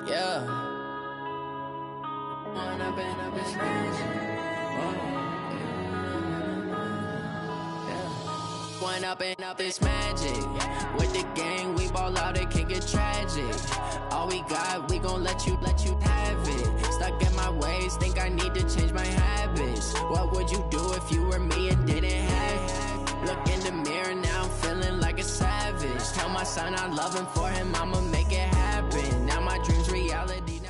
Yeah. One up and up is One up and up is magic. With the gang, we ball out, it can get tragic. All we got, we gon' let you have it. Stuck in my ways, think I need to change my habits. What would you do if you were me and didn't have it? Look in the mirror, now I'm feeling like a savage. Tell my son I love him, for him I'ma make it happen. Now my dream's reality.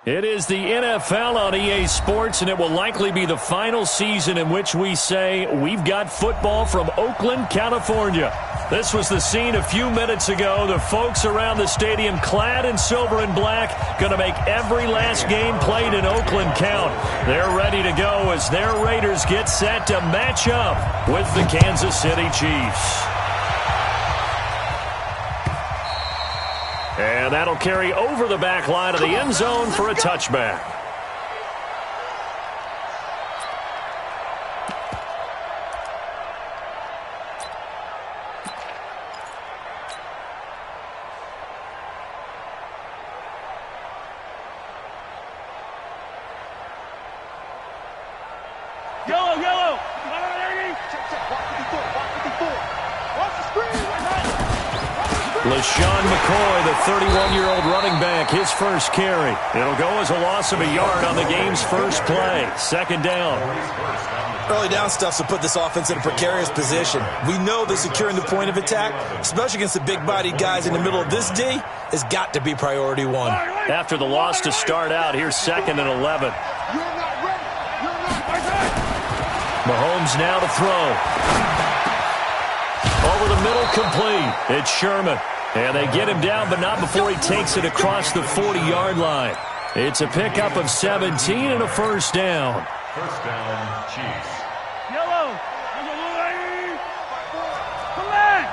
It is the NFL on EA Sports, and it will likely be the final season in which we say we've got football from Oakland, California. This was the scene a few minutes ago. The folks around the stadium clad in silver and black going to make every last game played in Oakland count. They're ready to go as their Raiders get set to match up with the Kansas City Chiefs. And that'll carry over the back line of the end zone for a touchback. Yellow. LaShawn McCoy, the 31-year-old running back, his first carry. It'll go as a loss of a yard on the game's first play. Second down. Early down stuff to put this offense in a precarious position. We know that securing the point of attack, especially against the big-bodied guys in the middle of this D, has got to be priority one. After the loss to start out, here's 2nd and 11. Mahomes now to throw. Over the middle, complete. It's Sherman. And they get him down, but not before he takes it across the 40-yard line. It's a pickup of 17 and a first down. First down, Chiefs. Yellow. Come back.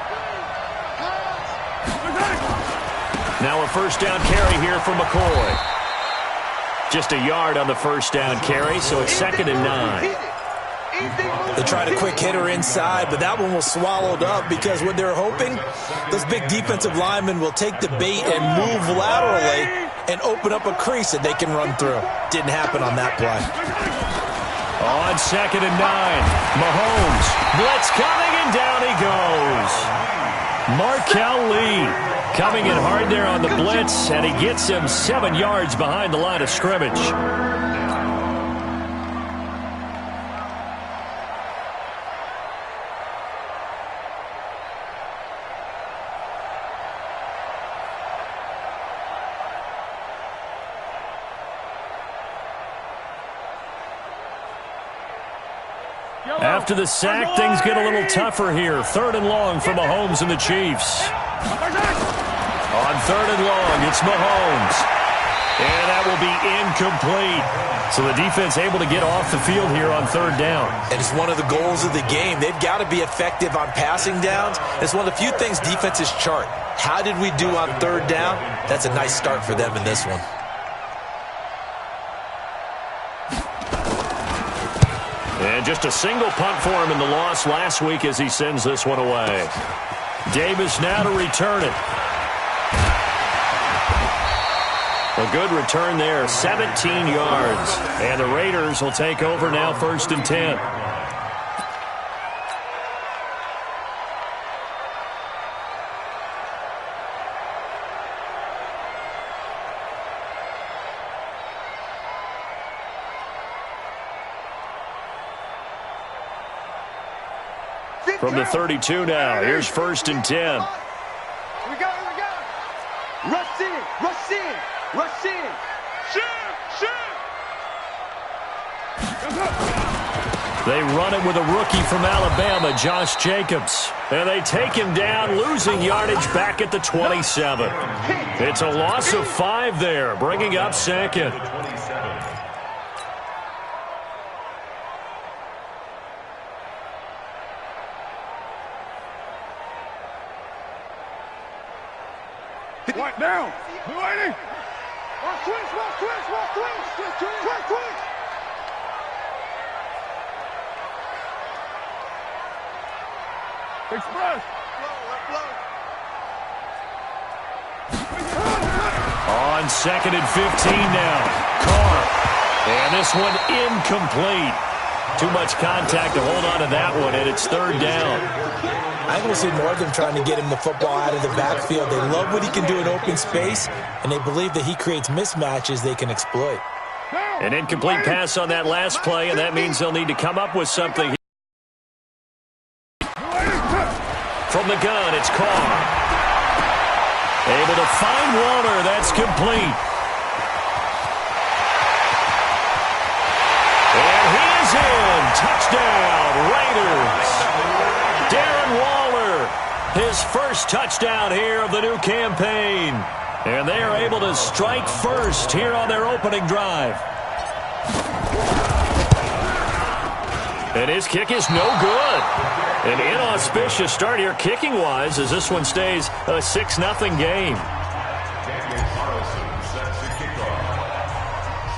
Now a first down carry here for McCoy. Just a yard on the first down carry, so it's 2nd and 9. They tried a quick hitter inside, but that one was swallowed up because what they're hoping, those big defensive linemen will take the bait and move laterally and open up a crease that they can run through. Didn't happen on that play. On 2nd and 9, Mahomes, blitz coming, and down he goes. Markel Lee coming in hard there on the blitz, and he gets him 7 yards behind the line of scrimmage. After the sack, things get a little tougher here. 3rd and long for Mahomes and the Chiefs. On 3rd and long, it's Mahomes. And that will be incomplete. So the defense able to get off the field here on 3rd down. And it's one of the goals of the game. They've got to be effective on passing downs. It's one of the few things defenses chart. How did we do on 3rd down? That's a nice start for them in this one. And just a single punt for him in the loss last week as he sends this one away. Davis now to return it. A good return there, 17 yards. And the Raiders will take over now, 1st and 10. From the 32 now, here's 1st and 10. Here we go. Rush in. Shoot. They run it with a rookie from Alabama, Josh Jacobs. And they take him down, losing yardage back at the 27. It's a loss of 5 there, bringing up 2nd. What now? Waiting. Twist. Express. on 2nd and 15 now. Carr. And this one incomplete. Too much contact to hold on to that one, and it's 3rd down. I think we'll see more of them trying to get him the football out of the backfield. They love what he can do in open space, and they believe that he creates mismatches they can exploit. An incomplete pass on that last play, and that means they'll need to come up with something. From the gun, it's Carr. Able to find Waller. That's complete. And he is in. Touchdown, Raiders. Darren Waller, his first touchdown here of the new campaign. And they are able to strike first here on their opening drive. And his kick is no good. An inauspicious start here kicking-wise as this one stays a 6-0 game.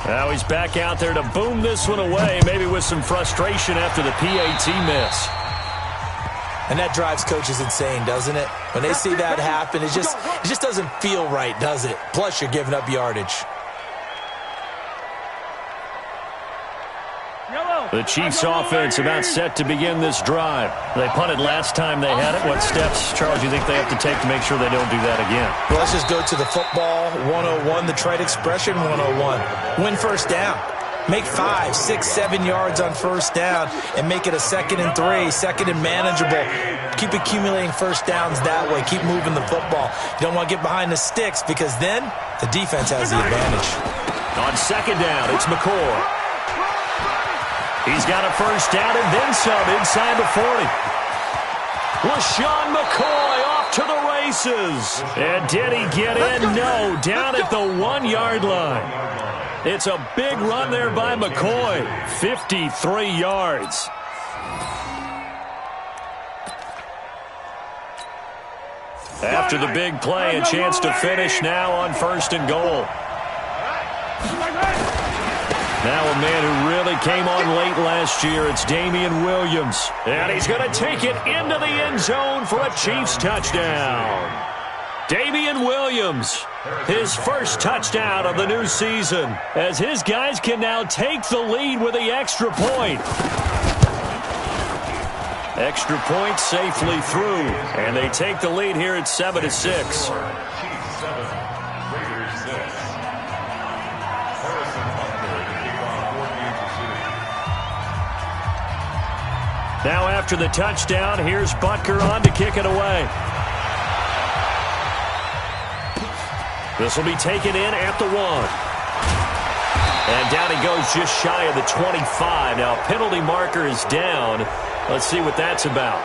Now he's back out there to boom this one away, maybe with some frustration after the PAT miss. And that drives coaches insane, doesn't it? When they see that happen, it just doesn't feel right, does it? Plus, you're giving up yardage. The Chiefs offense about set to begin this drive. They punted last time they had it. What steps, Charles, do you think they have to take to make sure they don't do that again? Well, let's just go to the football 101, the trite expression 101. Win first down. Make 5, 6, 7 yards on first down and make it a 2nd and 3, 2nd and manageable. Keep accumulating first downs that way. Keep moving the football. You don't want to get behind the sticks because then the defense has the advantage. On 2nd down, it's McCoy. He's got a first down and then some inside the 40. LaShawn McCoy off to the races. And did he get in? No, down at the 1-yard line. It's a big run there by McCoy. 53 yards. After the big play, a chance to finish now on 1st and goal. Now a man who really came on late last year, it's Damian Williams. And he's going to take it into the end zone for a Chiefs touchdown. Damian Williams, his first touchdown of the new season, as his guys can now take the lead with the extra point. Extra point safely through, and they take the lead here at 7-6. Now after the touchdown, here's Butker on to kick it away. This will be taken in at the 1. And down he goes just shy of the 25. Now penalty marker is down. Let's see what that's about.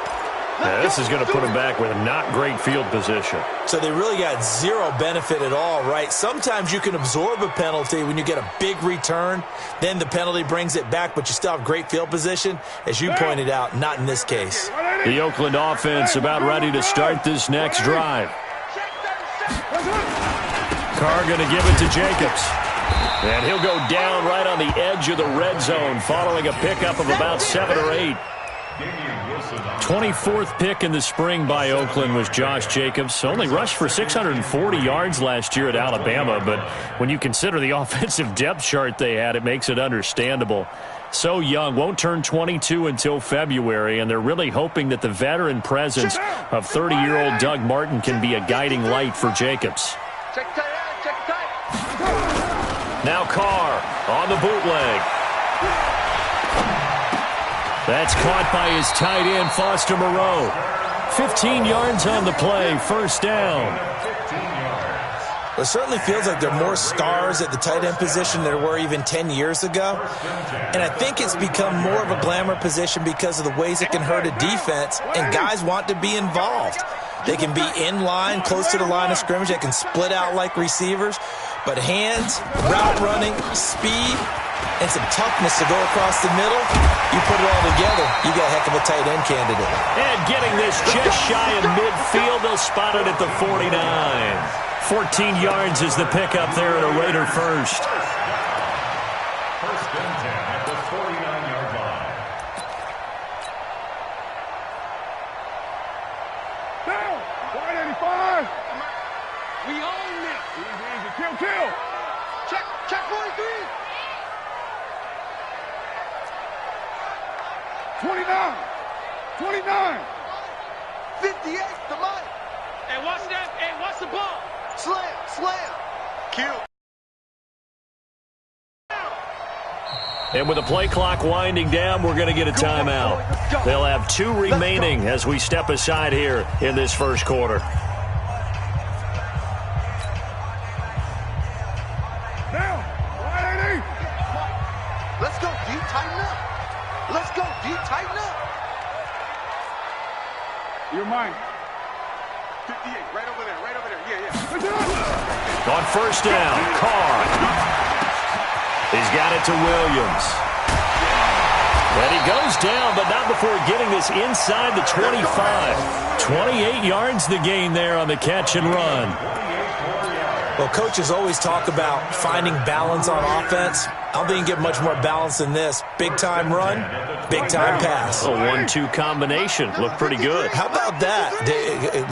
Now, this is going to put him back with not great field position. So they really got zero benefit at all, right? Sometimes you can absorb a penalty when you get a big return. Then the penalty brings it back, but you still have great field position. As you pointed out, not in this case. The Oakland offense about ready to start this next drive. Carr going to give it to Jacobs. And he'll go down right on the edge of the red zone following a pickup of about 7 or 8. 24th pick in the spring by Oakland was Josh Jacobs. Only rushed for 640 yards last year at Alabama, but when you consider the offensive depth chart they had, it makes it understandable. So young, won't turn 22 until February, and they're really hoping that the veteran presence of 30-year-old Doug Martin can be a guiding light for Jacobs. Now Carr on the bootleg. That's caught by his tight end, Foster Moreau. 15 yards on the play, first down. It certainly feels like there are more stars at the tight end position than there were even 10 years ago. And I think it's become more of a glamour position because of the ways it can hurt a defense, and guys want to be involved. They can be in line, close to the line of scrimmage. They can split out like receivers. But hands, route running, speed, and some toughness to go across the middle, you put it all together, you got a heck of a tight end candidate. And getting this just shy of midfield, they'll spot it at the 49. 14 yards is the pickup there at a Raider first. First and 10 at the 49-yard line. Down! 185! We own it! Easy, easy, kill kill. Check 43. 29. 29. 58, the mic. Hey, watch that. Hey, watch the ball. Slam. Kill. And with the play clock winding down, we're going to get a timeout. They'll have 2 remaining as we step aside here in this first quarter. Now, 180. Let's go, D. Tighten up. Let's go, D. Tighten up. You're mine. 58, right over there. Yeah. On first down, Carr. He's got it to Williams. And he goes down, but not before getting this inside the 25. 28 yards the gain there on the catch and run. Well, coaches always talk about finding balance on offense. I don't think you can get much more balance than this. Big-time run, big-time pass. A 1-2 combination. Looked pretty good. How about that?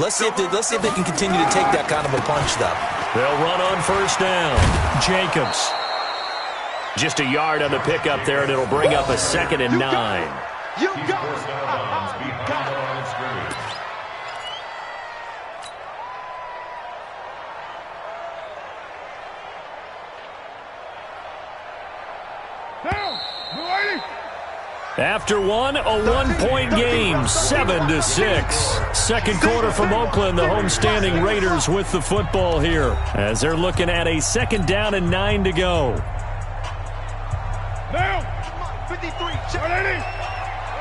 Let's see if they can continue to take that kind of a punch, though. They'll run on first down. Jacobs. Just a yard on the pickup there, and it'll bring up a 2nd and 9. You go. After one, a 1-point game, 7-6. Second quarter from Oakland, the homestanding Raiders with the football here as they're looking at a 2nd down and 9 to go. Now, 53, 180.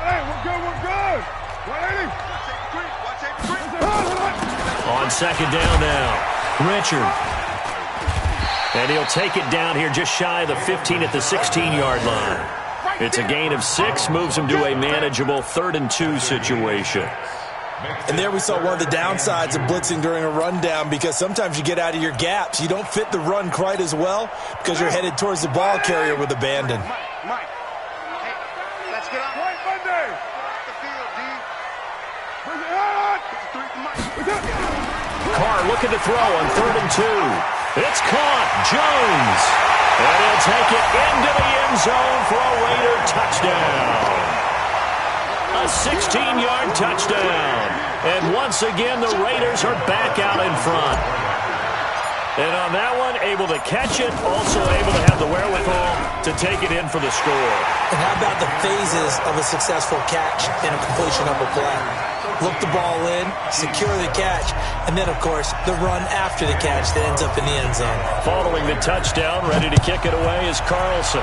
Hey, we're good. 180. On 2nd down now, Richard. And he'll take it down here just shy of the 15 at the 16-yard line. It's a gain of 6, moves him to a manageable 3rd and 2 situation. And there we saw one of the downsides of blitzing during a rundown, because sometimes you get out of your gaps. You don't fit the run quite as well because you're headed towards the ball carrier with abandon. Mike. Hey, let's get up. Right Monday. The field, D. Bring it on. Carr looking to throw on 3rd and 2. It's caught. Jones. And he'll take it into the end zone for a Raider touchdown. A 16-yard touchdown. And once again, the Raiders are back out in front. And on that one, able to catch it, also able to have the wherewithal to take it in for the score. And how about the phases of a successful catch and a completion of a play? Look the ball in, secure the catch, and then, of course, the run after the catch that ends up in the end zone. Following the touchdown, ready to kick it away is Carlson.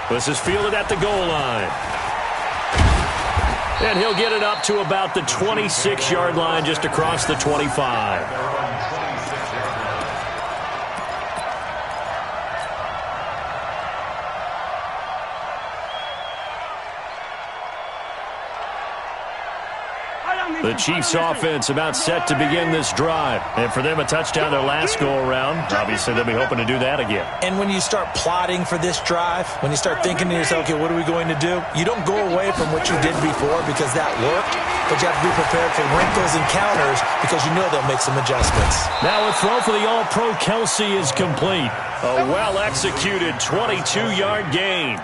This is fielded at the goal line. And he'll get it up to about the 26-yard line, just across the 25. The Chiefs offense about set to begin this drive. And for them, a touchdown their last go-around. Obviously, they'll be hoping to do that again. And when you start plotting for this drive, when you start thinking to yourself, okay, what are we going to do? You don't go away from what you did before because that worked, but you have to be prepared for wrinkles and counters because you know they'll make some adjustments. Now a throw for the All-Pro Kelsey is complete. A well-executed 22-yard gain.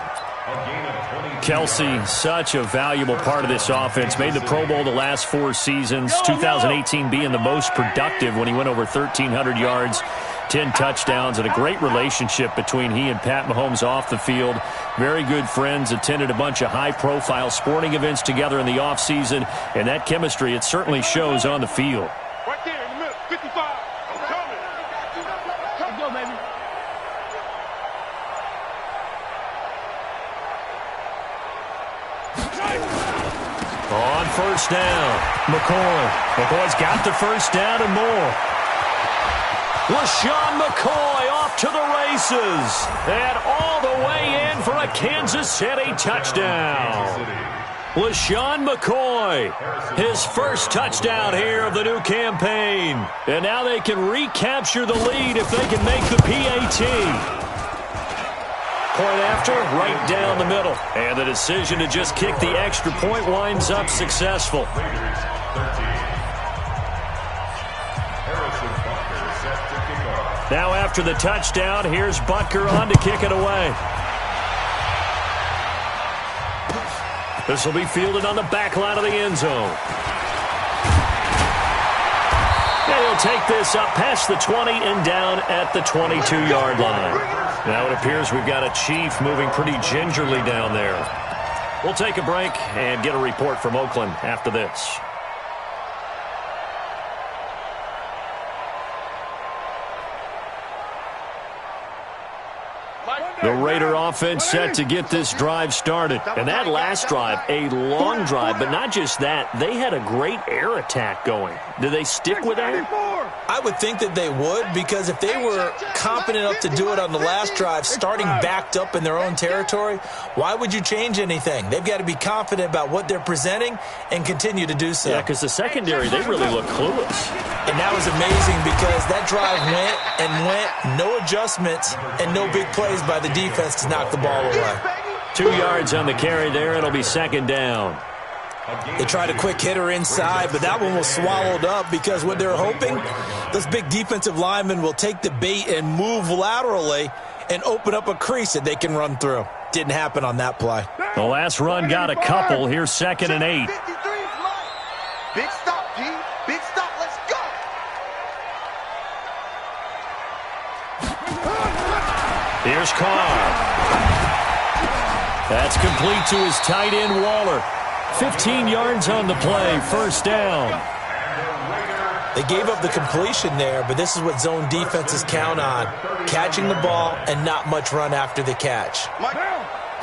Kelsey, such a valuable part of this offense. Made the Pro Bowl the last 4 seasons. 2018 being the most productive when he went over 1,300 yards, 10 touchdowns, and a great relationship between he and Pat Mahomes off the field. Very good friends, attended a bunch of high-profile sporting events together in the offseason, and that chemistry, it certainly shows on the field. Right there in the middle, 55. I'm coming. Let's go, baby. On first down, McCoy's got the first down and more. LaShawn McCoy off to the races. And all the way in for a Kansas City touchdown. LaShawn McCoy, his first touchdown here of the new campaign. And now they can recapture the lead if they can make the PAT. Point after, right down the middle. And the decision to just kick the extra point winds up successful. Now after the touchdown, here's Butker on to kick it away. This will be fielded on the back line of the end zone. And he'll take this up past the 20 and down at the 22-yard line. Now it appears we've got a Chief moving pretty gingerly down there. We'll take a break and get a report from Oakland after this. The Raider offense set to get this drive started. And that last drive, a long drive, but not just that. They had a great air attack going. Do they stick with that? I would think that they would, because if they were confident enough to do it on the last drive, starting backed up in their own territory, why would you change anything? They've got to be confident about what they're presenting and continue to do so. Yeah, because the secondary, they really look clueless. And that was amazing because that drive went and went, no adjustments and no big plays by the defense to knock the ball away. 2 yards on the carry there. It'll be second down. They tried a quick hitter inside, but that one was swallowed up because what they're hoping, those big defensive linemen will take the bait and move laterally and open up a crease that they can run through. Didn't happen on that play. The last run got a couple. Here's 2nd and 8. Big stop, G. Big stop. Let's go. Here's Carr. That's complete to his tight end, Waller. 15 yards on the play, first down. They gave up the completion there, but this is what zone defenses count on. Catching the ball and not much run after the catch.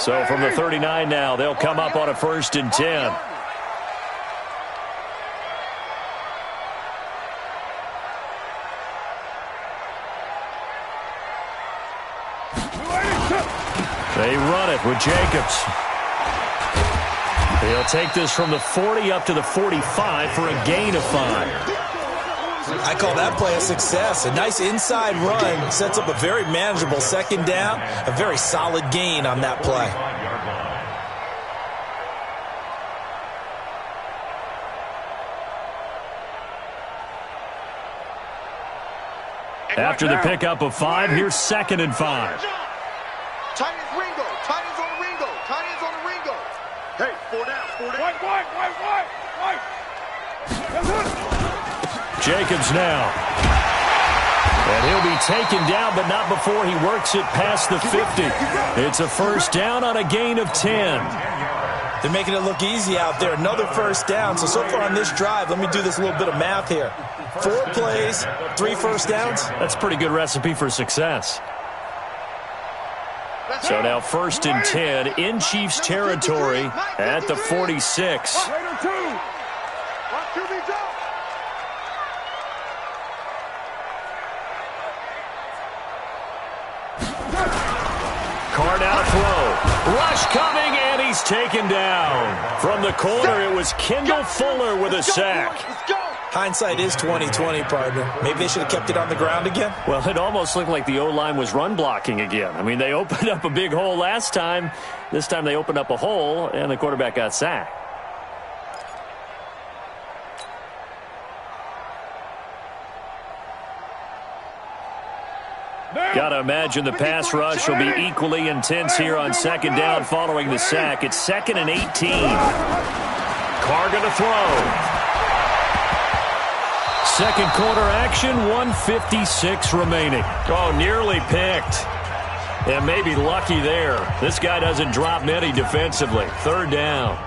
So from the 39 now, they'll come up on a 1st and 10. They run it with Jacobs. He'll take this from the 40 up to the 45 for a gain of 5. I call that play a success. A nice inside run sets up a very manageable 2nd down. A very solid gain on that play. After the pickup of 5, here's 2nd and 5. Tight ends Ringo. Tight ends on the Ringo. Tight ends on the Ringo. Hey, 4 down. 4 down. White. Jacobs now. And he'll be taken down, but not before he works it past the 50. It's a 1st down on a gain of 10. They're making it look easy out there. Another 1st down. So far on this drive, let me do this little bit of math here. 4 plays, 3 1st downs. That's a pretty good recipe for success. So now 1st and 10 in Chiefs territory at the 46. Carr now to throw. Rush coming, and he's taken down. From the corner, it was Kendall Fuller with a sack. Hindsight is 20/20, partner. Maybe they should have kept it on the ground again. Well, it almost looked like the O-line was run blocking again. I mean, they opened up a big hole last time. This time they opened up a hole, and the quarterback got sacked. Got to imagine the pass rush will be equally intense here on 2nd down following the sack. It's 2nd and 18. Carr going to throw. 2nd quarter action, 1:56 remaining. Oh, nearly picked. And maybe lucky there. This guy doesn't drop many defensively. 3rd down.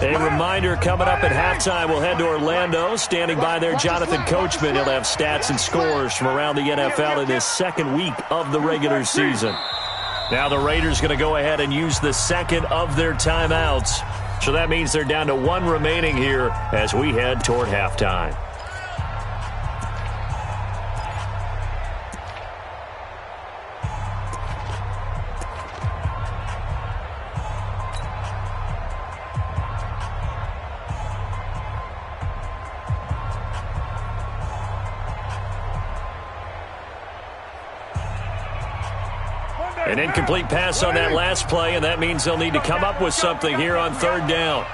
A reminder, coming up at halftime, we'll head to Orlando. Standing by there, Jonathan Coachman. He'll have stats and scores from around the NFL in this 2nd week of the regular season. Now the Raiders going to go ahead and use the 2nd of their timeouts. So that means they're down to 1 remaining here as we head toward halftime. An incomplete pass on that last play, and that means they'll need to come up with something here on third down.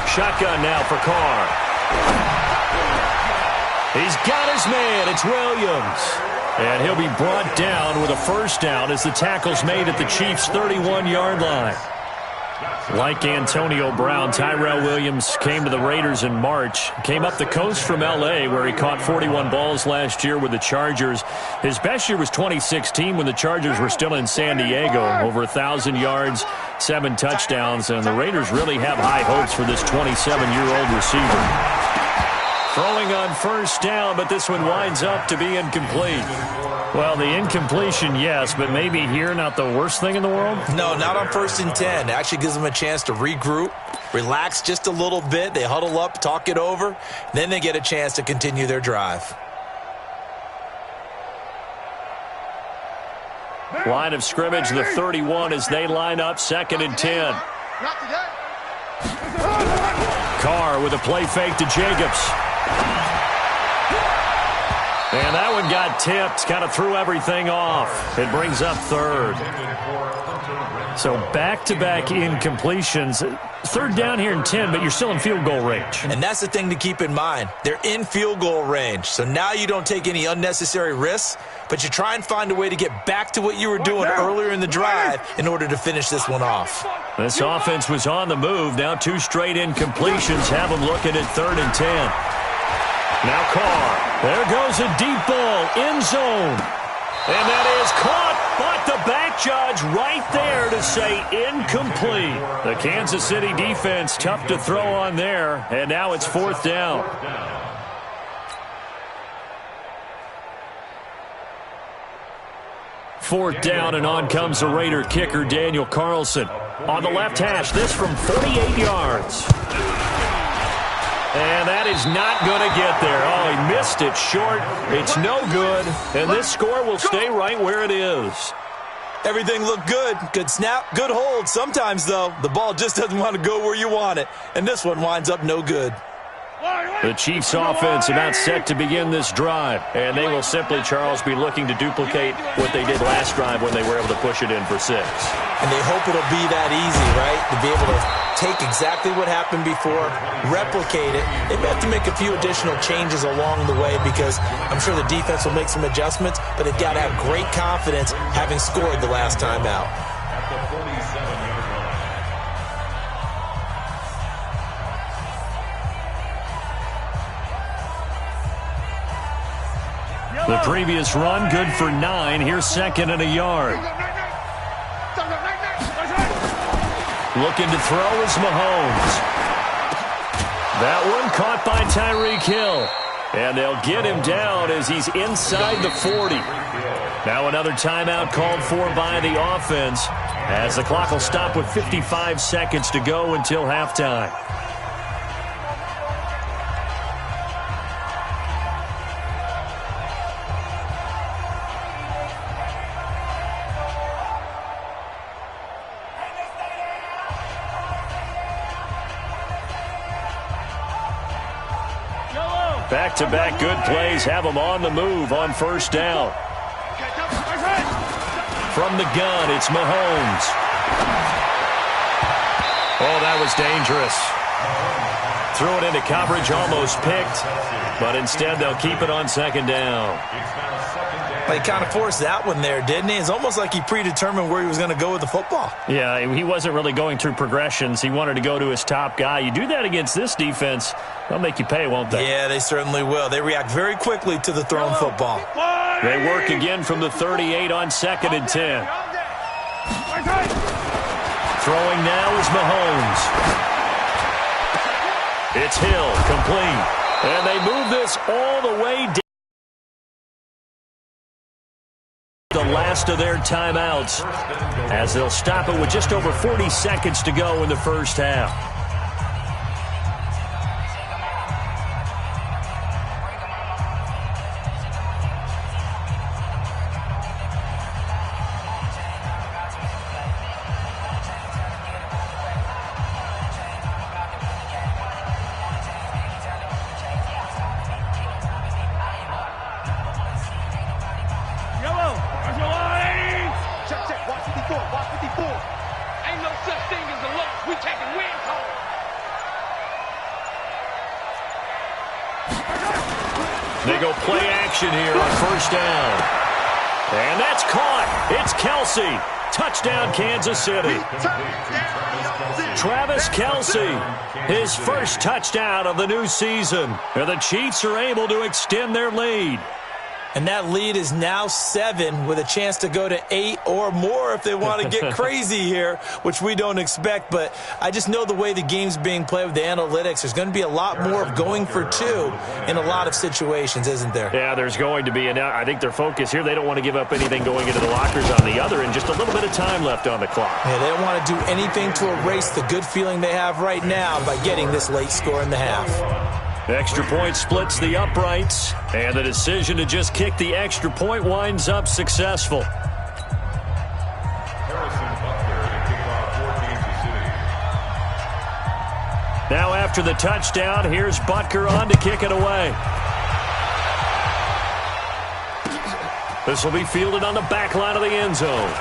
Shotgun now for Carr. He's got his man. It's Williams. And he'll be brought down with a first down as the tackle's made at the Chiefs' 31-yard line. Like Antonio Brown, Tyrell Williams came to the Raiders in March. Came up the coast from L.A., where he caught 41 balls last year with the Chargers. His best year was 2016 when the Chargers were still in San Diego. Over 1,000 yards, 7 touchdowns, and the Raiders really have high hopes for this 27-year-old receiver. Throwing on first down, but this one winds up to be incomplete. Well, the incompletion, yes, but maybe here not the worst thing in the world? No, not on 1st and 10. It actually gives them a chance to regroup, relax just a little bit. They huddle up, talk it over, then they get a chance to continue their drive. Line of scrimmage, the 31 as they line up 2nd and 10. Carr with a play fake to Jacobs. And that one got tipped, kind of threw everything off. It brings up 3rd. So back-to-back incompletions. 3rd down here in 10, but you're still in field goal range. And that's the thing to keep in mind. They're in field goal range. So now you don't take any unnecessary risks, but you try and find a way to get back to what you were doing earlier in the drive in order to finish this one off. This offense was on the move. Now 2 straight incompletions have them looking at 3rd and 10. Now Carr. There goes a deep ball, end zone. And that is caught, but the back judge right there to say incomplete. The Kansas City defense tough to throw on there, and now it's 4th down. Fourth down, and on comes the Raider kicker, Daniel Carlson. On the left hash, this from 48 yards. And that is not going to get there. Oh, he missed it short. It's no good. And this score will stay right where it is. Everything looked good. Good snap, good hold. Sometimes, though, the ball just doesn't want to go where you want it. And this one winds up no good. The Chiefs offense about set to begin this drive. And they will simply, Charles, be looking to duplicate what they did last drive when they were able to push it in for 6. And they hope it'll be that easy, right? To be able to take exactly what happened before, replicate it. They may have to make a few additional changes along the way because I'm sure the defense will make some adjustments, but they've got to have great confidence having scored the last time out. At the 47-yard line. The previous run, good for 9. Here's 2nd and a yard. Looking to throw is Mahomes. That one caught by Tyreek Hill. And they'll get him down as he's inside the 40. Now another timeout called for by the offense as the clock will stop with 55 seconds to go until halftime. Back-to-back good plays have them on the move on first down. From the gun, it's Mahomes. Oh, that was dangerous. Threw it into coverage, almost picked, but instead they'll keep it on 2nd down. He kind of forced that one there, didn't he? It's almost like he predetermined where he was going to go with the football. Yeah, he wasn't really going through progressions. He wanted to go to his top guy. You do that against this defense, they'll make you pay, won't they? Yeah, they certainly will. They react very quickly to the thrown football. They work again from the 38 on 2nd and 10. Throwing now is Mahomes. It's Hill, complete. And they move this all the way down. The last of their timeouts as they'll stop it with just over 40 seconds to go in the first half. they go play action here on first down. And that's caught. It's Kelsey. Touchdown, Kansas City. Travis Kelsey, his first touchdown of the new season. And the Chiefs are able to extend their lead. And that lead is now 7 with a chance to go to 8 or more if they want to get crazy here, which we don't expect. But I just know the way the game's being played with the analytics, there's going to be a lot more of going for 2 in a lot of situations, isn't there? Yeah, there's going to be. And I think their focus here, they don't want to give up anything going into the lockers on the other, and just a little bit of time left on the clock. Yeah, they don't want to do anything to erase the good feeling they have right now by getting this late score in the half. Extra point splits the uprights, and the decision to just kick the extra point winds up successful. Now after the touchdown, here's Butker on to kick it away. This will be fielded on the back line of the end zone.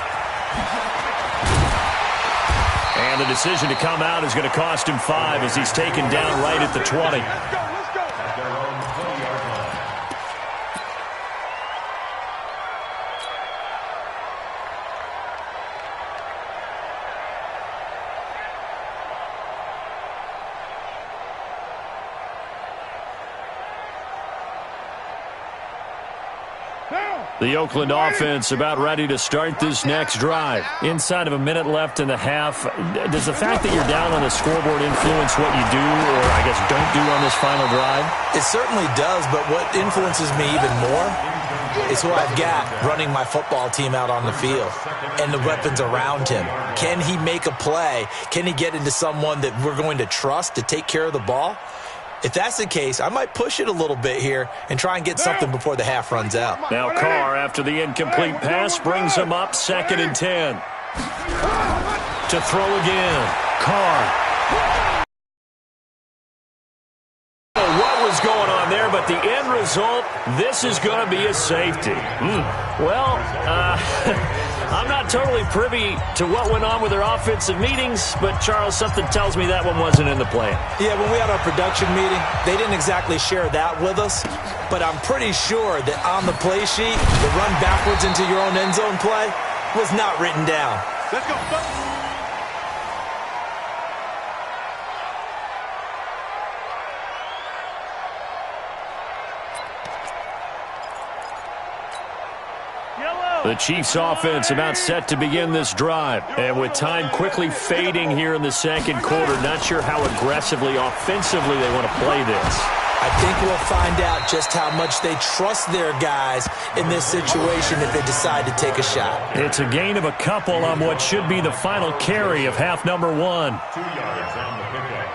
And the decision to come out is going to cost him 5 as he's taken down right at the 20. The Oakland offense about ready to start this next drive. Inside of a minute left in the half, does the fact that you're down on the scoreboard influence what you do, or I guess don't do on this final drive? It certainly does, but what influences me even more is who I've got running my football team out on the field and the weapons around him. Can he make a play? Can he get into someone that we're going to trust to take care of the ball? If that's the case, I might push it a little bit here and try and get something before the half runs out. Now Carr, after the incomplete pass, brings him up 2nd and 10. To throw again. Carr. What was going on there, but the end result, this is going to be a safety. Well, I'm not totally privy to what went on with their offensive meetings, but, Charles, something tells me that one wasn't in the plan. Yeah, when we had our production meeting, they didn't exactly share that with us, but I'm pretty sure that on the play sheet, the run backwards into your own end zone play was not written down. Let's go. The Chiefs offense about set to begin this drive. And with time quickly fading here in the second quarter, not sure how aggressively, offensively they want to play this. I think we'll find out just how much they trust their guys in this situation if they decide to take a shot. It's a gain of a couple on what should be the final carry of half number 1. 2 yards on the pickup.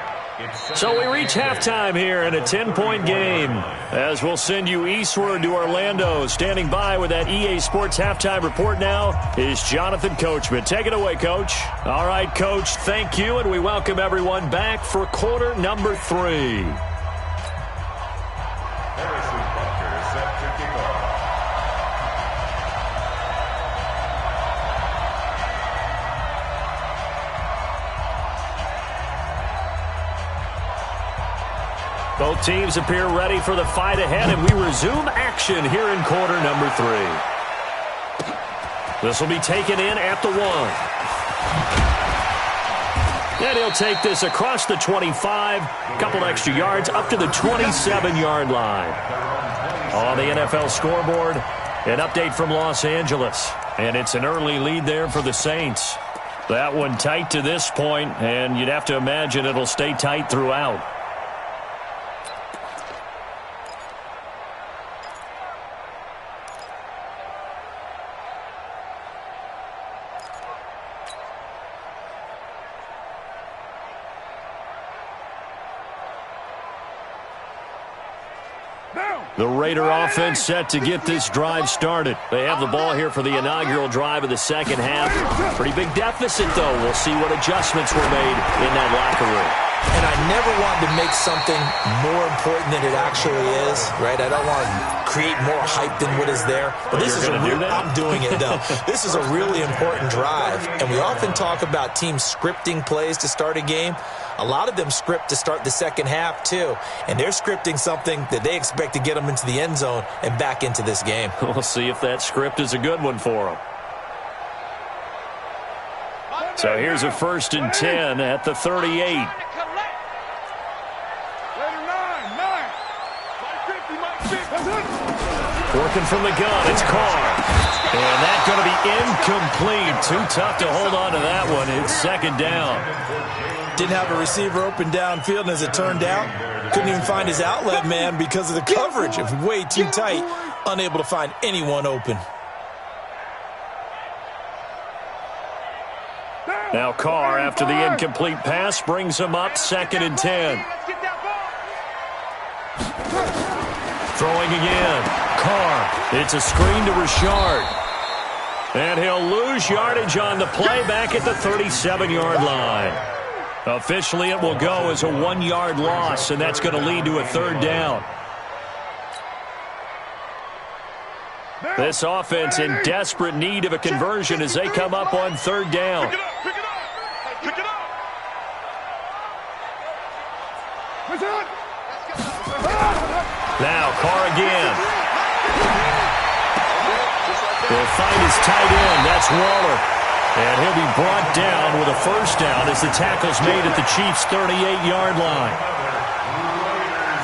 So we reach halftime here in a 10-point game. As we'll send you eastward to Orlando. Standing by with that EA Sports halftime report now is Jonathan Coachman. Take it away, Coach. All right, Coach, thank you, and we welcome everyone back for quarter number 3. Both teams appear ready for the fight ahead, and we resume action here in quarter number 3. This will be taken in at the 1. And he'll take this across the 25, couple extra yards up to the 27-yard line. On the NFL scoreboard, an update from Los Angeles, and it's an early lead there for the Saints. That one tight to this point, and you'd have to imagine it'll stay tight throughout. The Raider offense set to get this drive started. They have the ball here for the inaugural drive of the second half. Pretty big deficit, though. We'll see what adjustments were made in that locker room. And I never want to make something more important than it actually is, right? I don't want to create more hype than what is there. But this is I'm doing it, though. This is a really important drive. And we often talk about teams scripting plays to start a game. A lot of them script to start the second half, too. And they're scripting something that they expect to get them into the end zone and back into this game. We'll see if that script is a good one for them. So here's a 1st and 10 at the 38. Working from the gun, it's Carr. And that's going to be incomplete. Too tough to hold on to that one. It's 2nd down. Didn't have a receiver open downfield, and as it turned out, couldn't even find his outlet man because of the coverage. It was way too tight, unable to find anyone open. Now Carr, after the incomplete pass, brings him up 2nd and 10. Throwing again. Carr. It's a screen to Richard. And he'll lose yardage on the play back at the 37-yard line. Officially, it will go as a 1-yard loss, and that's going to lead to a 3rd down. This offense in desperate need of a conversion as they come up on 3rd down. Now Carr again. He'll find his tight end. That's Waller. And he'll be brought down with a 1st down as the tackle's made at the Chiefs' 38-yard line.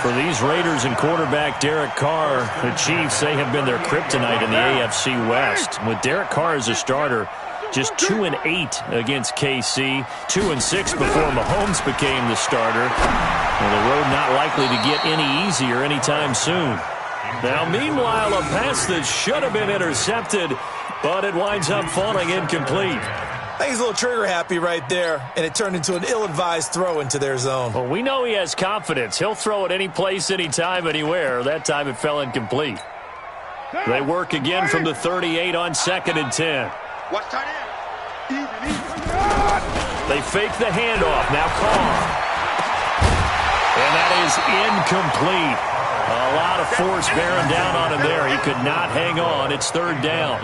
For these Raiders and quarterback Derek Carr, the Chiefs, they have been their kryptonite in the AFC West. With Derek Carr as a starter, just 2-8 against KC, 2-6 before Mahomes became the starter. And the road not likely to get any easier anytime soon. Now, meanwhile, a pass that should have been intercepted, but it winds up falling incomplete. I think he's a little trigger happy right there, and it turned into an ill-advised throw into their zone. Well, we know he has confidence. He'll throw it any place, anytime, anywhere. That time it fell incomplete. They work again from the 38 on 2nd and 10. Watch tight end. They fake the handoff. Now Carr. And that is incomplete. A lot of force bearing down on him there. He could not hang on. It's 3rd down.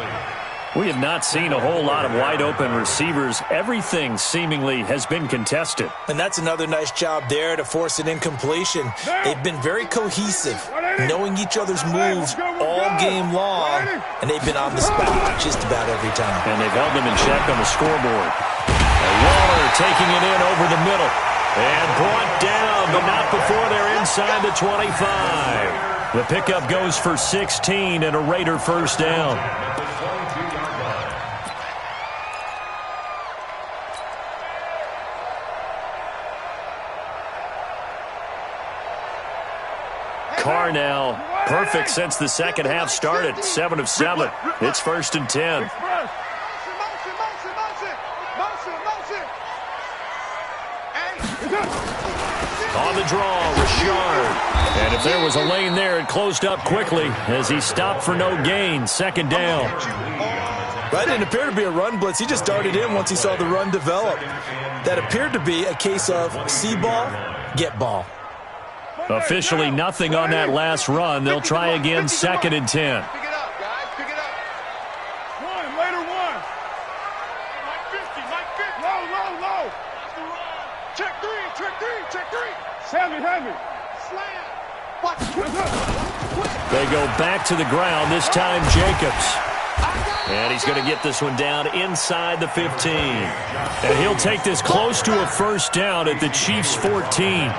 We have not seen a whole lot of wide-open receivers. Everything seemingly has been contested. And that's another nice job there to force an incompletion. They've been very cohesive, knowing each other's moves all game long, and they've been on the spot just about every time. And they've held them in check on the scoreboard. And Waller taking it in over the middle. And brought down, but not before they're inside the 25. The pickup goes for 16 and a Raider 1st down. Carr now perfect since the second half started. 7 of 7. It's 1st and 10. On the draw, Richard. And if there was a lane there, it closed up quickly as he stopped for no gain. 2nd down. That didn't appear to be a run blitz. He just darted in once he saw the run develop. That appeared to be a case of see ball, get ball. Officially nothing on that last run. They'll try again, 2nd and 10. Pick it up, guys. Pick it up. Later one. Mike 50. Low. Check three. Sammy. Slam. Watch. They go back to the ground, this time Jacobs. And he's going to get this one down inside the 15. And he'll take this close to a 1st down at the Chiefs' 14.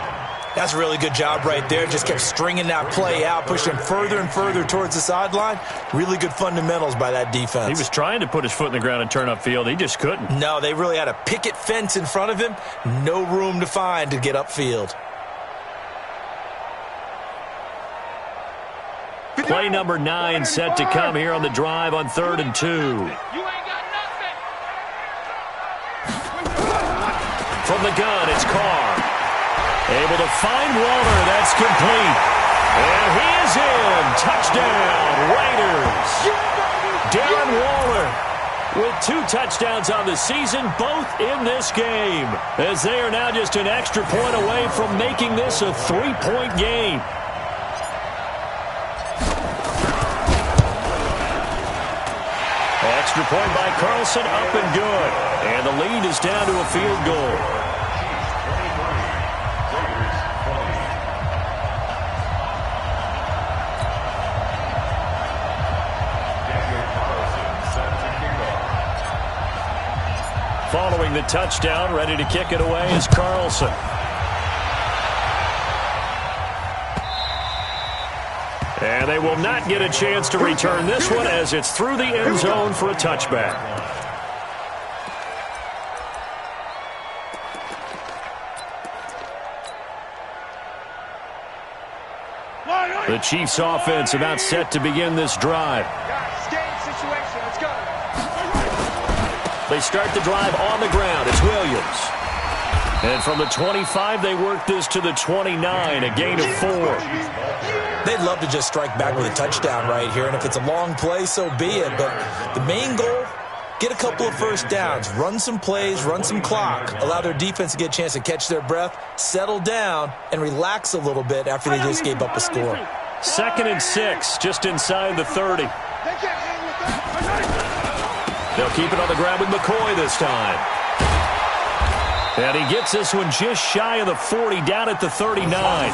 That's a really good job right there. Just kept stringing that play out, pushing further and further towards the sideline. Really good fundamentals by that defense. He was trying to put his foot in the ground and turn upfield. He just couldn't. No, they really had a picket fence in front of him. No room to find to get upfield. Play number 9 set to come here on the drive on 3rd and 2. You ain't got nothing. From the gun, it's Carr. Able to find Waller. That's complete. And he is in. Touchdown, Raiders. Darren Waller. with 2 touchdowns on the season, both in this game, as they are now just an extra point away from making this a 3-point game. Extra point by Carlson, up and good. And the lead is down to a field goal. Following the touchdown, ready to kick it away is Carlson. And they will not get a chance to return this one as it's through the end zone for a touchback. The Chiefs offense about set to begin this drive. They start the drive on the ground. It's Williams. And from the 25, they work this to the 29, a gain of 4. They'd love to just strike back with a touchdown right here, and if it's a long play, so be it. But the main goal, get a couple of first downs, run some plays, run some clock, allow their defense to get a chance to catch their breath, settle down, and relax a little bit after they just gave up a score. 2nd and 6, just inside the 30. They'll keep it on the ground with McCoy this time. And he gets this one just shy of the 40, down at the 39.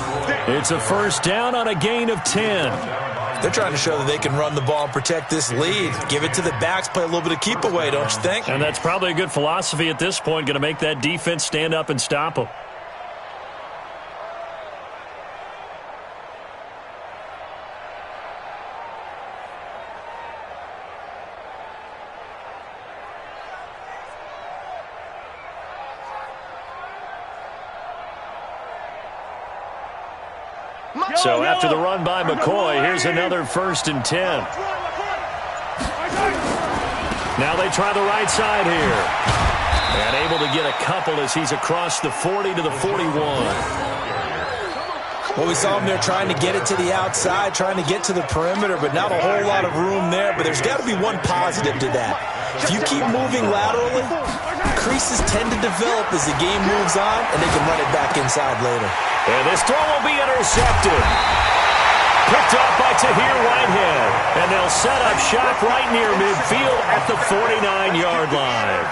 It's a first down on a gain of 10. They're trying to show that they can run the ball and protect this lead. Give it to the backs, play a little bit of keep away, don't you think? And that's probably a good philosophy at this point, going to make that defense stand up and stop them. So after the run by McCoy, here's another 1st and 10. Now they try the right side here. And able to get a couple as he's across the 40 to the 41. Well, we saw him there trying to get it to the outside, trying to get to the perimeter, but not a whole lot of room there. But there's got to be one positive to that. If you keep moving laterally, creases tend to develop as the game moves on, and they can run it back inside later. And this throw will be intercepted. Picked off by Tahir Whitehead. And they'll set up shop right near midfield at the 49-yard line.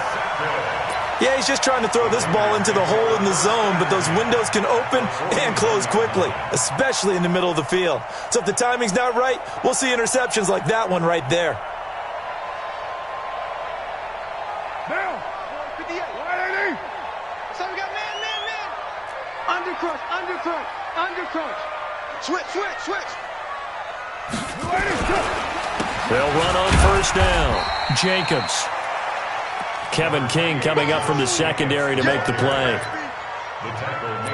Yeah, he's just trying to throw this ball into the hole in the zone, but those windows can open and close quickly, especially in the middle of the field. So if the timing's not right, we'll see interceptions like that one right there. Now, 58, 180. So we got man. Undercrush. Switch. They'll run on first down. Jacobs. Kevin King coming up from the secondary to make the play.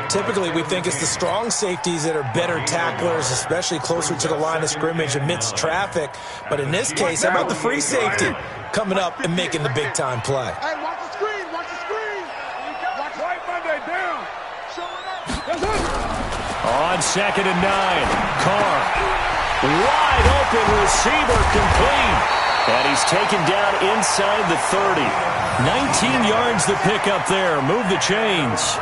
Typically, we think it's the strong safeties that are better tacklers, especially closer to the line of scrimmage amidst traffic. But in this case, how about the free safety coming up and making the big-time play? Hey, watch the screen. White Monday down. On 2nd and 9, Carr. Wide open receiver complete. And he's taken down inside the 30. 19 yards to pick up there. Move the chains.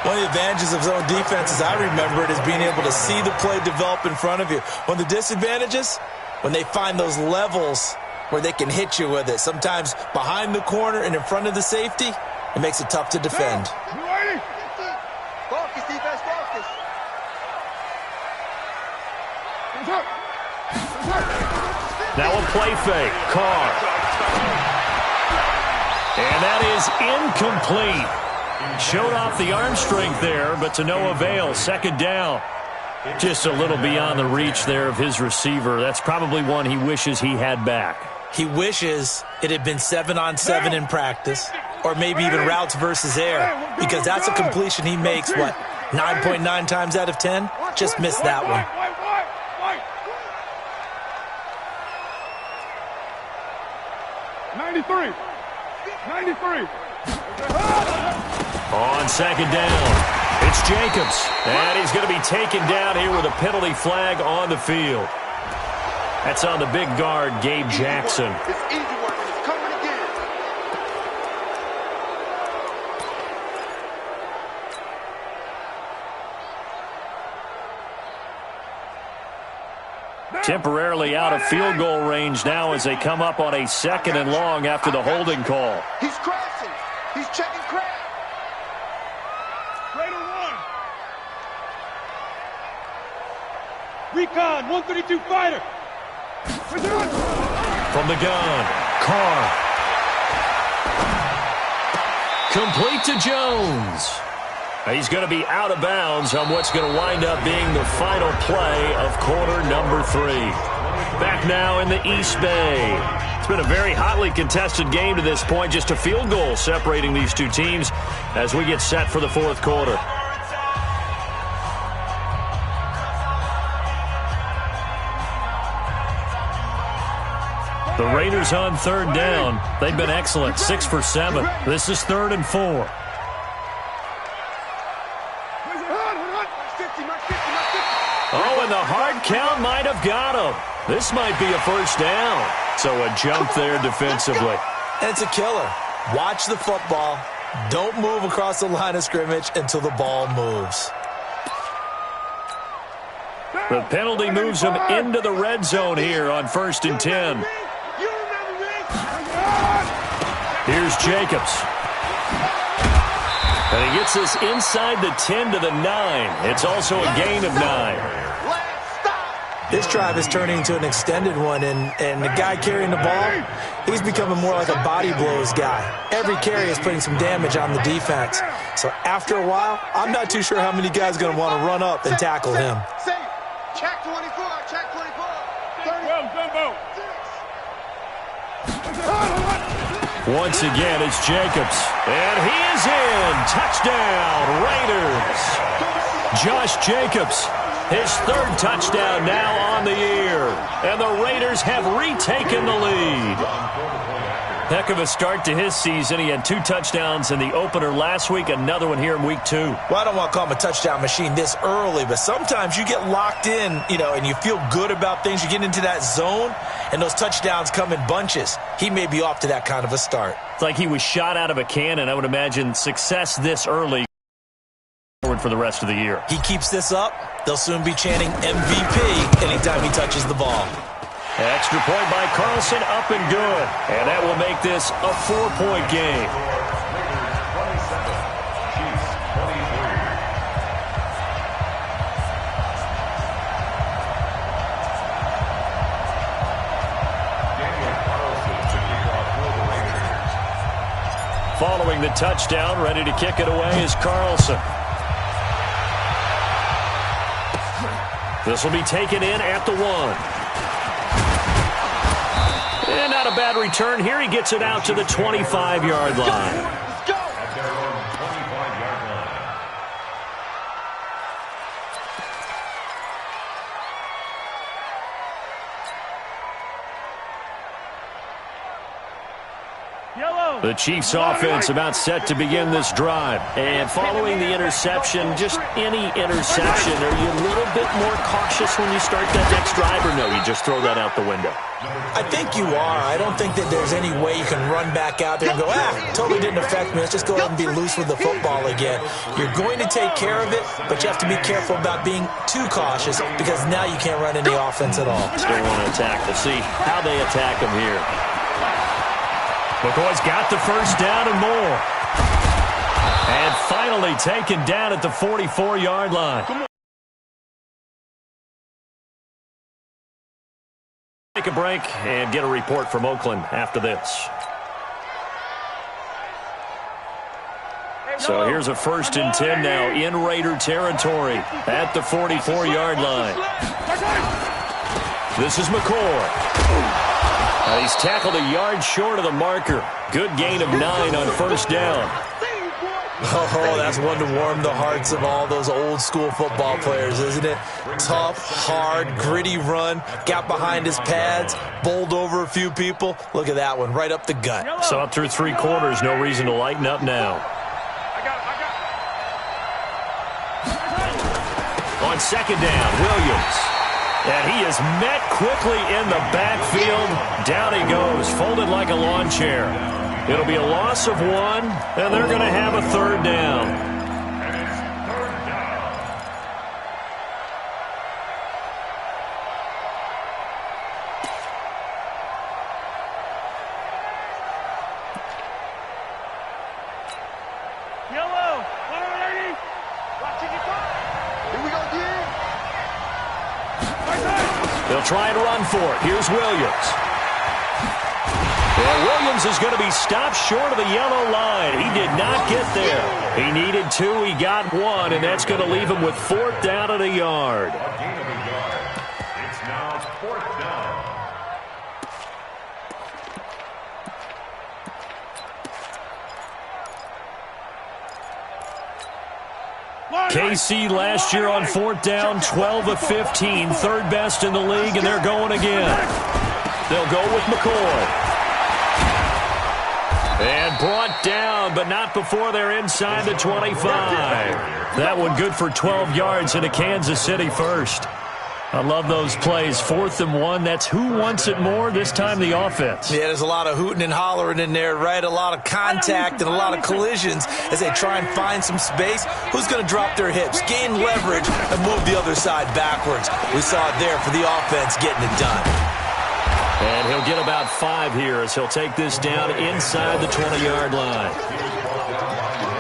One of the advantages of zone defense, as I remember it, is being able to see the play develop in front of you. One of the disadvantages, when they find those levels where they can hit you with it. Sometimes behind the corner and in front of the safety, it makes it tough to defend. Focus, defense, focus. Now a play fake. Carr. And that is incomplete. Showed off the arm strength there, but to no avail. 2nd down. Just a little beyond the reach there of his receiver. That's probably one he wishes he had back. He wishes it had been 7-on-7 in practice, or maybe even routes versus air, because that's a completion he makes, 9.9 times out of 10? Just missed that one. 93. On 2nd down, it's Jacobs. And he's going to be taken down here with a penalty flag on the field. That's on the big guard, Gabe Jackson. It's easy work, and it's coming again. Temporarily out of field goal range now as they come up on a 2nd and long after the holding call. He's crashing. He's checking crash. Raider 1. Recon, 132 fighter. From the gun, Carr. Complete to Jones. He's going to be out of bounds on what's going to wind up being the final play of quarter number 3. Back now in the East Bay. It's been a very hotly contested game to this point. Just a field goal separating these two teams as we get set for the 4th quarter. The Raiders on 3rd down. They've been excellent, 6 for 7. This is 3rd and 4. Oh, and the hard count might have got him. This might be a 1st down. So a jump there defensively. And it's a killer. Watch the football. Don't move across the line of scrimmage until the ball moves. The penalty moves him into the red zone here on 1st and 10. Here's Jacobs. And he gets this inside the 10 to the 9. It's also a gain of 9. This drive is turning into an extended one, and the guy carrying the ball, he's becoming more like a body blows guy. Every carry is putting some damage on the defense. So after a while, I'm not too sure how many guys are going to want to run up and tackle him. Check 24, check 24. 30. Once again, it's Jacobs. And he is in. Touchdown, Raiders. Josh Jacobs, his 3rd touchdown now on the year. And the Raiders have retaken the lead. Heck of a start to his season. He had 2 touchdowns in the opener last week, another one here in week 2. Well, I don't want to call him a touchdown machine this early, but sometimes you get locked in, and you feel good about things. You get into that zone, and those touchdowns come in bunches. He may be off to that kind of a start. It's like he was shot out of a cannon. I would imagine success this early forward for the rest of the year. He keeps this up, they'll soon be chanting MVP anytime he touches the ball. Extra point by Carlson, up and good. And that will make this a 4-point game. Following the touchdown, ready to kick it away is Carlson. This will be taken in at the 1. And not a bad return here. He gets it out to the 25-yard line. Let's go. At their own 25-yard line. The Chiefs offense about set to begin this drive. And following the interception, just any interception, are you a little bit more cautious when you start that next drive, or no, you just throw that out the window? I think you are. I don't think that there's any way you can run back out there and go, totally didn't affect me. Let's just go ahead and be loose with the football again. You're going to take care of it, but you have to be careful about being too cautious because now you can't run any offense at all. Still want to attack. We'll see how they attack him here. McCoy's got the 1st down and more. And finally taken down at the 44-yard line. Take a break and get a report from Oakland after this. So here's a 1st and 10 now in Raider territory at the 44-yard line. This is McCoy. He's tackled a yard short of the marker. Good gain of 9 on 1st down. Oh, that's one to warm the hearts of all those old school football players, isn't it? Tough, hard, gritty run, got behind his pads, bowled over a few people. Look at that one, right up the gut. Saw it through 3 quarters, no reason to lighten up now. On 2nd down, Williams. And he is met quickly in the backfield. Down he goes, folded like a lawn chair. It'll be a loss of 1, and they're going to have a third down. They'll try and run for it. Here's Williams. And Williams is going to be stopped short of the yellow line. He did not get there. He needed 2. He got 1, and that's going to leave him with 4th down and a yard. It's now 4th down. KC last year on 4th down, 12 of 15, third best in the league, and they're going again. They'll go with McCoy. And brought down, but not before they're inside the 25. That one good for 12 yards into Kansas City first. I love those plays. 4th and 1. That's who wants it more, this time the offense. Yeah, there's a lot of hooting and hollering in there, right? A lot of contact and a lot of collisions as they try and find some space. Who's going to drop their hips, gain leverage, and move the other side backwards? We saw it there for the offense getting it done. And he'll get about 5 here as he'll take this down inside the 20-yard line.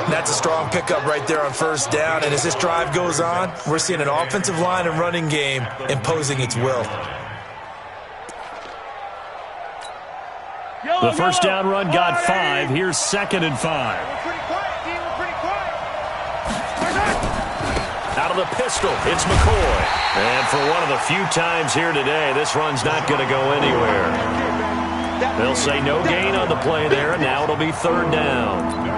That's a strong pickup right there on 1st down. And as this drive goes on, we're seeing an offensive line and running game imposing its will. The first down run got 5. Here's 2nd and 5. Out of the pistol, it's McCoy. And for one of the few times here today, this run's not going to go anywhere. They'll say no gain on the play there, and now it'll be 3rd down.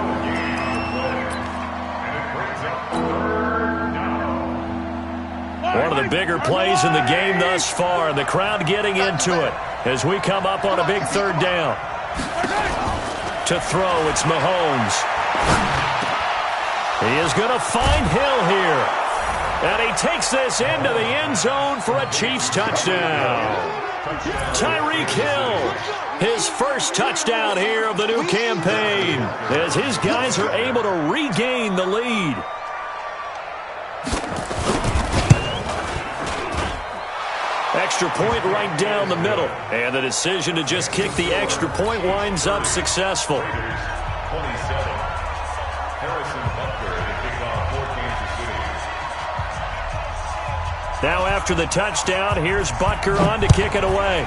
One of the bigger plays in the game thus far, and the crowd getting into it as we come up on a big 3rd down. To throw, it's Mahomes. He is going to find Hill here. And he takes this into the end zone for a Chiefs touchdown. Tyreek Hill, his first touchdown here of the new campaign, as his guys are able to regain the lead. Extra point right down the middle. And the decision to just kick the extra point winds up successful. 27. Harrison Butker to kick off for Kansas City. Now after the touchdown, here's Butker on to kick it away.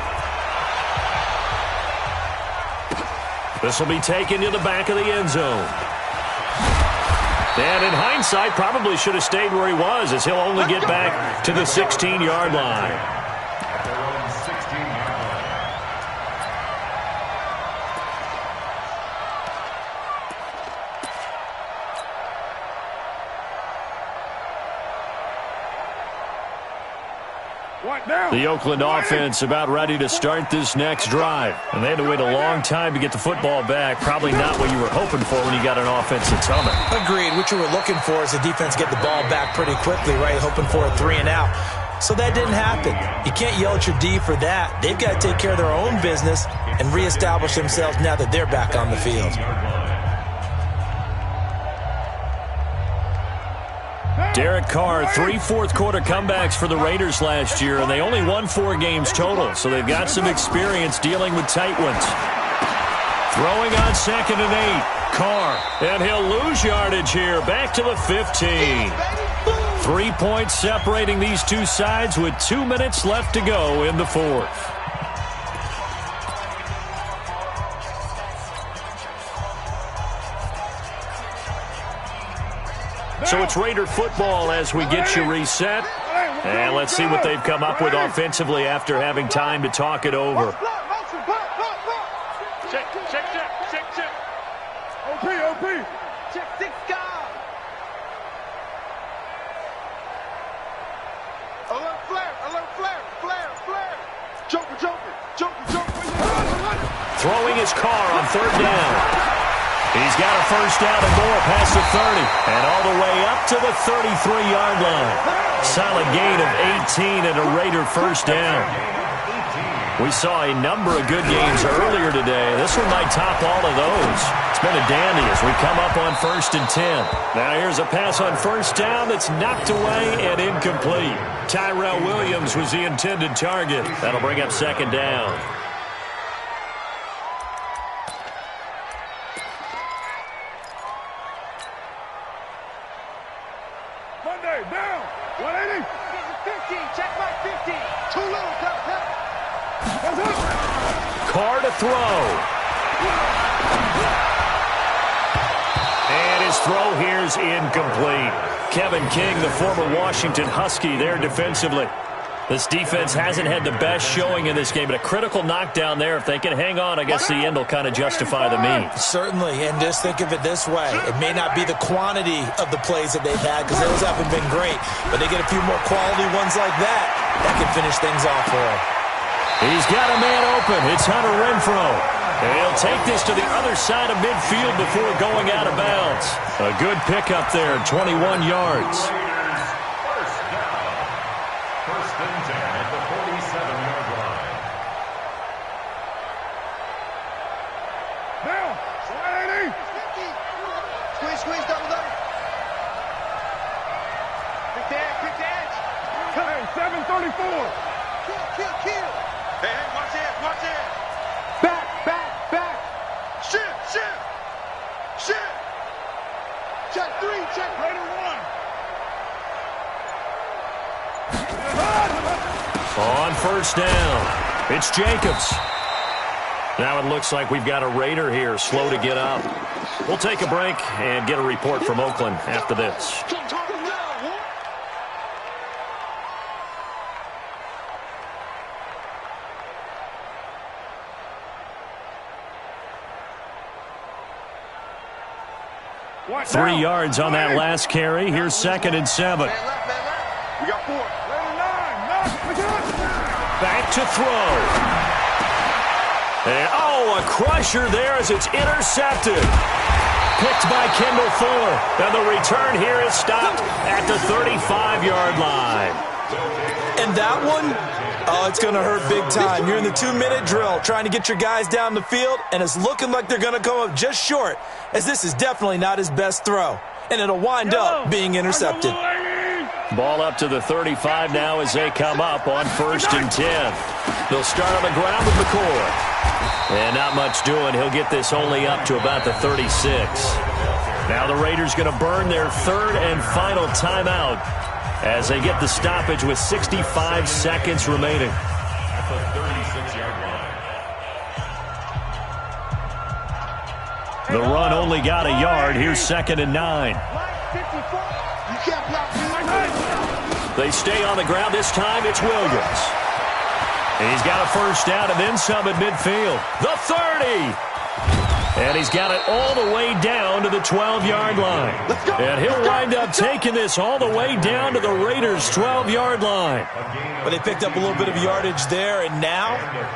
This will be taken to the back of the end zone. And in hindsight, probably should have stayed where he was, as he'll only get back to the 16-yard line. The Oakland offense about ready to start this next drive. And they had to wait a long time to get the football back. Probably not what you were hoping for when you got an offense that's humming. Agreed. What you were looking for is the defense get the ball back pretty quickly, right? Hoping for a 3 and out. So that didn't happen. You can't yell at your D for that. They've got to take care of their own business and reestablish themselves now that they're back on the field. Derek Carr, 3 fourth-quarter comebacks for the Raiders last year, and they only won 4 games total, so they've got some experience dealing with tight ones. Throwing on 2nd and 8. Carr, and he'll lose yardage here, back to the 15. 3 points separating these two sides with 2 minutes left to go in the 4th. So it's Raider football as we get you reset. And let's see what they've come up with offensively after having time to talk it over. Check. OP. Check 6 guys. Alert flare. Joker. Throwing his Carr on 3rd down. He's got a first down and more past the 30. And all the way up to the 33-yard line. Solid gain of 18 and a Raider first down. We saw a number of good games earlier today. This one might top all of those. It's been a dandy as we come up on 1st and 10. Now here's a pass on first down that's knocked away and incomplete. Tyrell Williams was the intended target. That'll bring up 2nd down. Monday, down. 180. 50. Check my 50. Too low. Carr to throw. And his throw here's incomplete. Kevin King, the former Washington Husky, there defensively. This defense hasn't had the best showing in this game, but a critical knockdown there. If they can hang on, I guess the end will kind of justify the means. Certainly, and just think of it this way. It may not be the quantity of the plays that they've had because those haven't been great, but they get a few more quality ones like that can finish things off for them. He's got a man open. It's Hunter Renfrow. And he'll take this to the other side of midfield before going out of bounds. A good pickup there, 21 yards. First and 10 at the 47-yard line. Down. 180. Squeeze, double. Quick edge. Hey, 734. Kill. Hey, watch it. Back. Shift. Check 3, check Raider 1. On first down, it's Jacobs. Now it looks like we've got a Raider here, slow to get up. We'll take a break and get a report from Oakland after this. What 3 now? yards on that last carry. Here's 2nd and 7. We got 4. Raider 9. Back to throw. And, a crusher there as it's intercepted. Picked by Kendall Fuller. And the return here is stopped at the 35-yard line. And that one, it's going to hurt big time. You're in the 2-minute drill trying to get your guys down the field, and it's looking like they're going to come up just short, as this is definitely not his best throw. And it'll wind up being intercepted. Ball up to the 35 now as they come up on 1st and 10. They'll start on the ground with McCoy. And not much doing. He'll get this only up to about the 36. Now the Raiders going to burn their 3rd and final timeout as they get the stoppage with 65 seconds remaining. At the 36-yard line. The run only got a yard. Here's 2nd and 9. You can't block me. They stay on the ground. This time it's Williams. And he's got a first down and then some at midfield. The 30. And he's got it all the way down to the 12-yard line. And he'll wind up taking this all the way down to the Raiders' 12-yard line. But they picked up a little bit of yardage there, and now,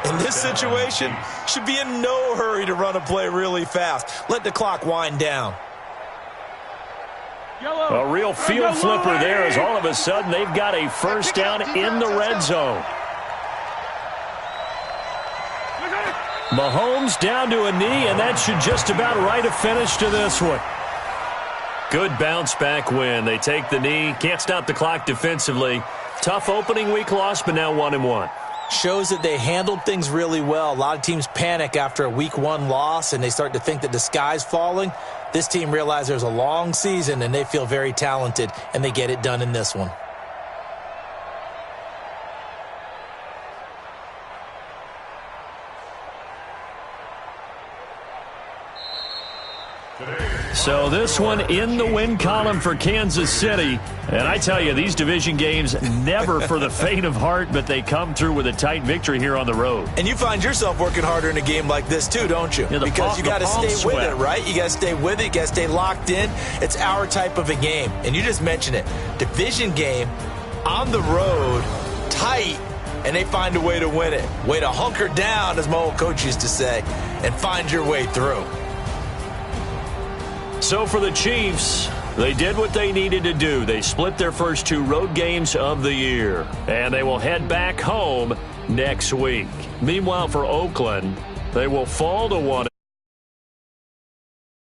in this situation, should be in no hurry to run a play really fast. Let the clock wind down. A real field flipper there as all of a sudden they've got a first down in the red zone. Mahomes down to a knee, and that should just about write a finish to this one. Good bounce back win. They take the knee. Can't stop the clock defensively. Tough opening week loss, but now 1-1. Shows that they handled things really well. A lot of teams panic after a week 1 loss, and they start to think that the sky's falling. This team realizes there's a long season, and they feel very talented, and they get it done in this one. So this one in the win column for Kansas City. And I tell you, these division games never for the faint of heart, but they come through with a tight victory here on the road. And you find yourself working harder in a game like this too, don't you? Yeah, because you got to stay sweat with it, right? You got to stay with it. You got to stay locked in. It's our type of a game. And you just mentioned it. Division game, on the road, tight, and they find a way to win it. Way to hunker down, as my old coach used to say, and find your way through. So for the Chiefs, they did what they needed to do. They split their first 2 road games of the year, and they will head back home next week. Meanwhile, for Oakland, they will fall to 1-0.